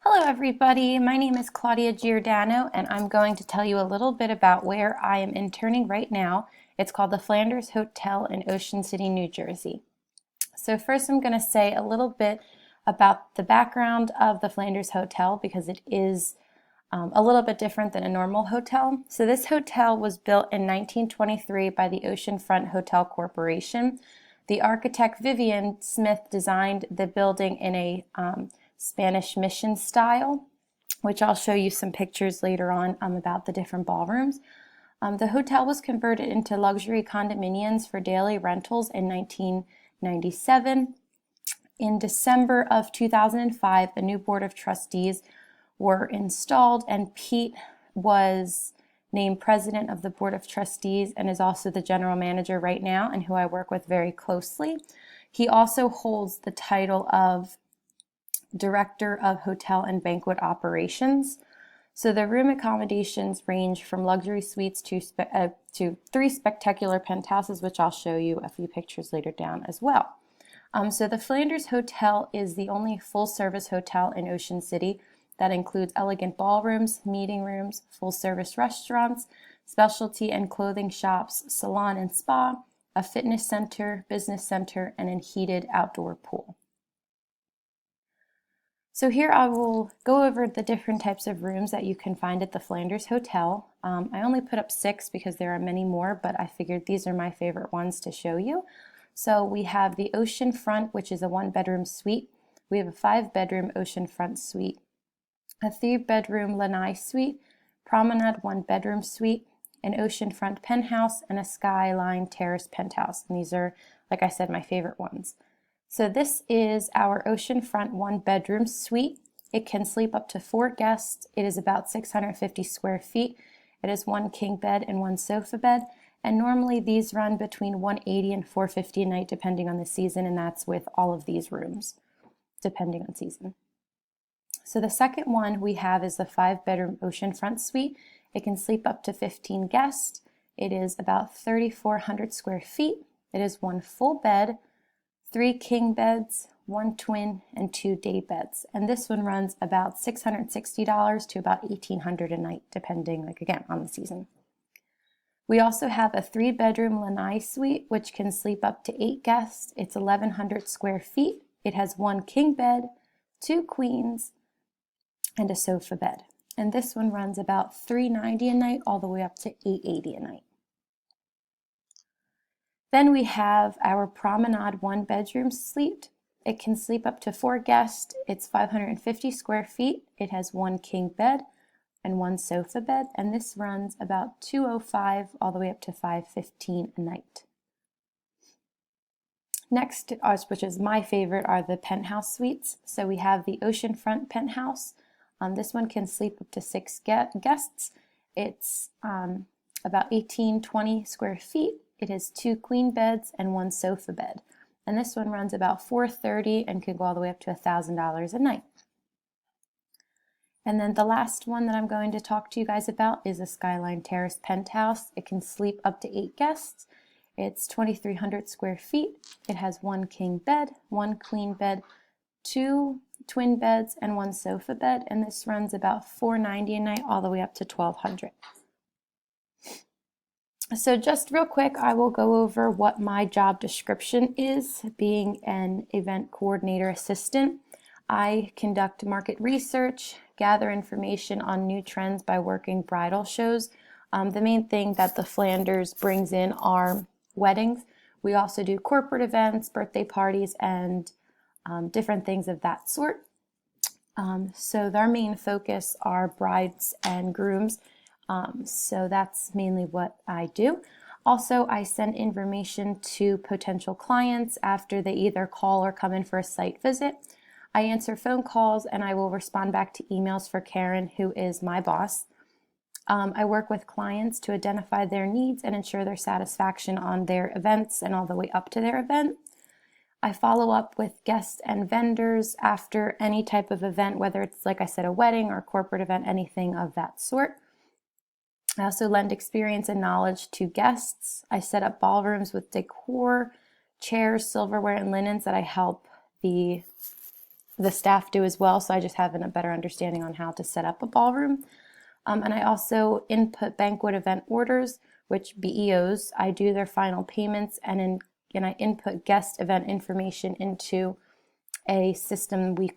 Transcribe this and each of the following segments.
Hello everybody, my name is Claudia Giordano and I'm going to tell you a little bit about where I am interning right now. It's called the Flanders Hotel in Ocean City, New Jersey. So first I'm going to say a little bit about the background of the Flanders Hotel because it is a little bit different than a normal hotel. So this hotel was built in 1923 by the Oceanfront Hotel Corporation. The architect Vivian Smith designed the building in a Spanish mission style, which I'll show you some pictures later on about the different ballrooms. The hotel was converted into luxury condominiums for daily rentals in 1997. In December of 2005, a new board of trustees were installed, and Pete was named president of the board of trustees and is also the general manager right now and who I work with very closely. He also holds the title of Director of Hotel and Banquet Operations. So the room accommodations range from luxury suites to 3 spectacular penthouses, which I'll show you a few pictures later down as well. So the Flanders Hotel is the only full-service hotel in Ocean City that includes elegant ballrooms, meeting rooms, full-service restaurants, specialty and clothing shops, salon and spa, a fitness center, business center, and a heated outdoor pool. So here I will go over the different types of rooms that you can find at the Flanders Hotel. I only put up 6 because there are many more, but I figured these are my favorite ones to show you. So we have the oceanfront, which is a 1-bedroom suite. We have a 5-bedroom oceanfront suite, a 3-bedroom lanai suite, promenade 1-bedroom suite, an oceanfront penthouse, and a skyline terrace penthouse. And these are, like I said, my favorite ones. So this is our oceanfront 1-bedroom suite. It can sleep up to 4 guests. It is about 650 square feet. It is 1 king bed and 1 sofa bed. And normally these run between $180 and $450 a night depending on the season, and that's with all of these rooms, depending on season. So the second one we have is the 5-bedroom oceanfront suite. It can sleep up to 15 guests. It is about 3,400 square feet. It is 1 full bed, 3 king beds, 1 twin, and 2 day beds. And this one runs about $660 to about $1,800 a night, depending, again, on the season. We also have a 3-bedroom lanai suite, which can sleep up to 8 guests. It's 1,100 square feet. It has 1 king bed, 2 queens, and a sofa bed. And this one runs about $390 a night, all the way up to $880 a night. Then we have our promenade 1-bedroom suite. It can sleep up to 4 guests. It's 550 square feet. It has 1 king bed and 1 sofa bed, and this runs about $205 all the way up to $515 a night. Next, which is my favorite, are the penthouse suites. So we have the oceanfront penthouse. This one can sleep up to 6 guests. It's about 1,820 square feet. It has 2 queen beds and 1 sofa bed. And this one runs about $430 and can go all the way up to $1,000 a night. And then the last one that I'm going to talk to you guys about is a skyline terrace penthouse. It can sleep up to 8 guests. It's 2,300 square feet. It has 1 king bed, 1 queen bed, 2 twin beds, and 1 sofa bed. And this runs about $490 a night all the way up to $1,200. So just real quick, I will go over what my job description is, being an event coordinator assistant. I conduct market research, gather information on new trends by working bridal shows. The main thing that the Flanders brings in are weddings. We also do corporate events, birthday parties, and different things of that sort. So our main focus are brides and grooms. So that's mainly what I do. Also, I send information to potential clients after they either call or come in for a site visit. I answer phone calls and I will respond back to emails for Karen, who is my boss. I work with clients to identify their needs and ensure their satisfaction on their events and all the way up to their event. I follow up with guests and vendors after any type of event, whether it's, like I said, a wedding or a corporate event, anything of that sort. I also lend experience and knowledge to guests. I set up ballrooms with decor, chairs, silverware, and linens that I help the the staff do as well, so I just have a better understanding on how to set up a ballroom. And I also input banquet event orders, which BEOs. I do their final payments, and I input guest event information into a system we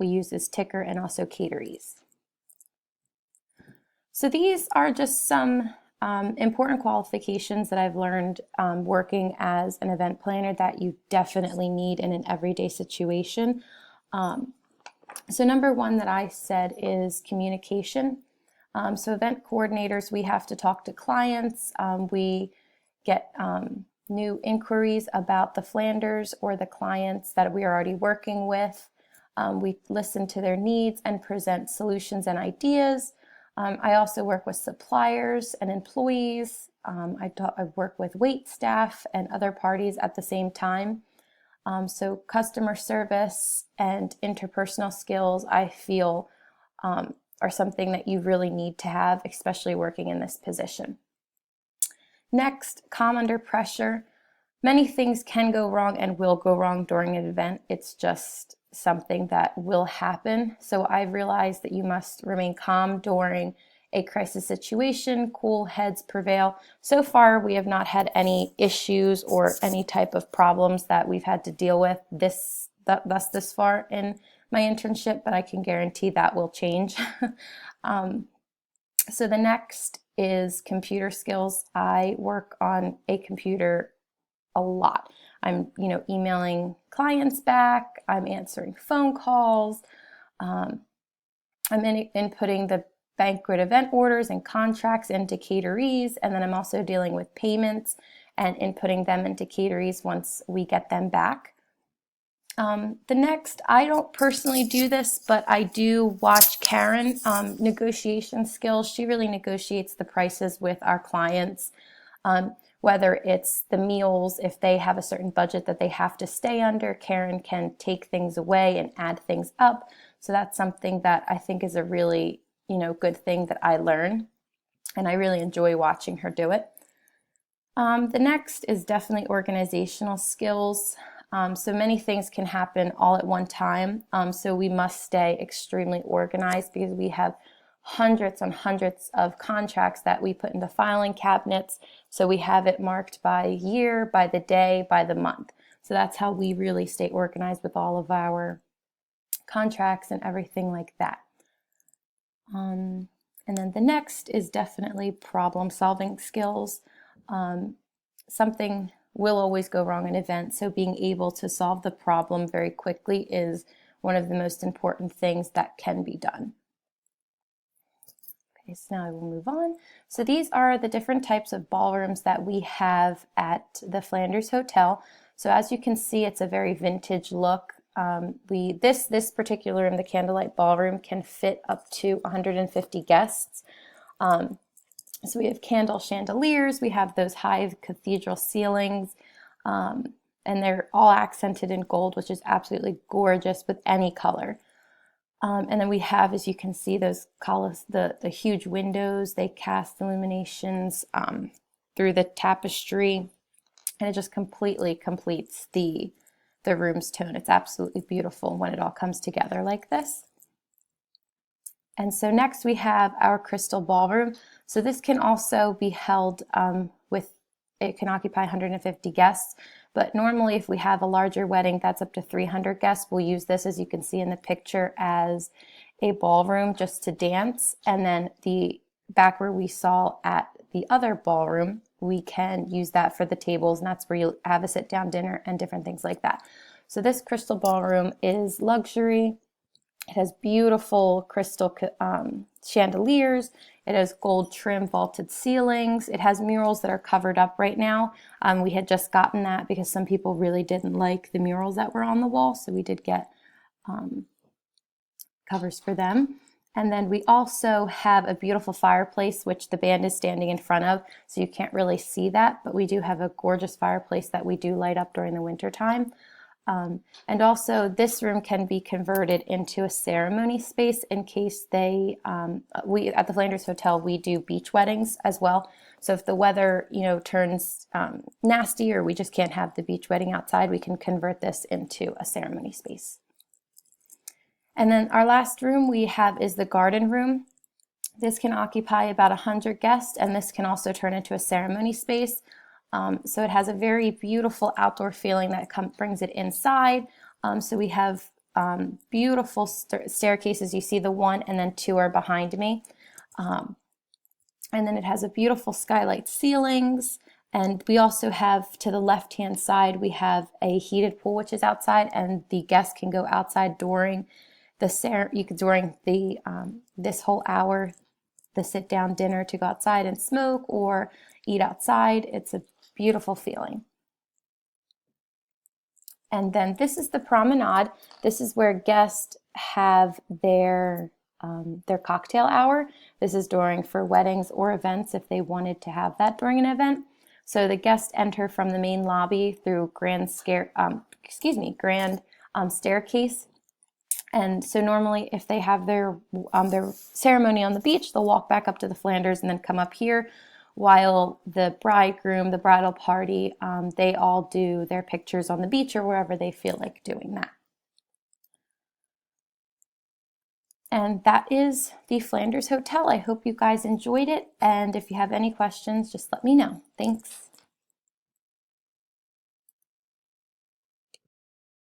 use as Ticker and also Cateries. So these are just some important qualifications that I've learned working as an event planner that you definitely need in an everyday situation. So number one that I said is communication. So event coordinators, we have to talk to clients. We get new inquiries about the Flanders or the clients that we are already working with. We listen to their needs and present solutions and ideas. I also work with suppliers and employees. I work with wait staff and other parties at the same time. So customer service and interpersonal skills, I feel, are something that you really need to have, especially working in this position. Next, calm under pressure. Many things can go wrong and will go wrong during an event. It's just something that will happen. So I've realized that you must remain calm during a crisis situation. Cool heads prevail. So far, we have not had any issues or any type of problems that we've had to deal with this far in my internship, but I can guarantee that will change. So the next is computer skills. I work on a computer a lot. I'm, emailing clients back. I'm answering phone calls. I'm inputting the banquet event orders and contracts into Cateries, and then I'm also dealing with payments and inputting them into Cateries once we get them back. The next, I don't personally do this, but I do watch Karen, negotiation skills. She really negotiates the prices with our clients, whether it's the meals. If they have a certain budget that they have to stay under, Karen can take things away and add things up. So that's something that I think is a really, good thing that I learn, and I really enjoy watching her do it. The next is definitely organizational skills. So many things can happen all at one time. So we must stay extremely organized because we have hundreds and hundreds of contracts that we put into filing cabinets. So we have it marked by year, by the day, by the month. So that's how we really stay organized with all of our contracts and everything like that. And then the next is definitely problem solving skills. Something will always go wrong in an event, so being able to solve the problem very quickly is one of the most important things that can be done. Okay, so now I will move on. So these are the different types of ballrooms that we have at the Flanders Hotel. So as you can see, it's a very vintage look. This particular room, the Candlelight Ballroom, can fit up to 150 guests. So we have candle chandeliers, we have those high cathedral ceilings, and they're all accented in gold, which is absolutely gorgeous with any color. And then we have, as you can see, those the huge windows. They cast illuminations through the tapestry, and it just completely completes the room's tone. It's absolutely beautiful when it all comes together like this. And so next we have our crystal ballroom. So this can also be held it can occupy 150 guests, but normally if we have a larger wedding that's up to 300 guests, we'll use this, as you can see in the picture, as a ballroom just to dance. And then the back where we saw at the other ballroom, we can use that for the tables, and that's where you have a sit-down dinner and different things like that. So this crystal ballroom is luxury. It has beautiful crystal chandeliers. It has gold trim vaulted ceilings. It has murals that are covered up right now. We had just gotten that because some people really didn't like the murals that were on the wall, so we did get covers for them. And then we also have a beautiful fireplace, which the band is standing in front of, so you can't really see that, but we do have a gorgeous fireplace that we do light up during the winter time. And also this room can be converted into a ceremony space in case we at the Flanders Hotel, we do beach weddings as well. So if the weather, turns nasty, or we just can't have the beach wedding outside, we can convert this into a ceremony space. And then our last room we have is the garden room. This can occupy about 100 guests, and this can also turn into a ceremony space. So it has a very beautiful outdoor feeling that brings it inside. So we have beautiful staircases. You see the one and then two are behind me. And then it has a beautiful skylight ceilings. And we also have, to the left-hand side, we have a heated pool, which is outside, and the guests can go outside during this whole hour, the sit-down dinner, to go outside and smoke or eat outside. It's a beautiful feeling. And then this is the promenade. This is where guests have their cocktail hour. This is for weddings or events if they wanted to have that during an event. So the guests enter from the main lobby through grand staircase. And so normally if they have their ceremony on the beach, they'll walk back up to the Flanders and then come up here, while the bridegroom, the bridal party, they all do their pictures on the beach or wherever they feel like doing that. And that is the Flanders Hotel. I hope you guys enjoyed it, and if you have any questions, just let me know. Thanks.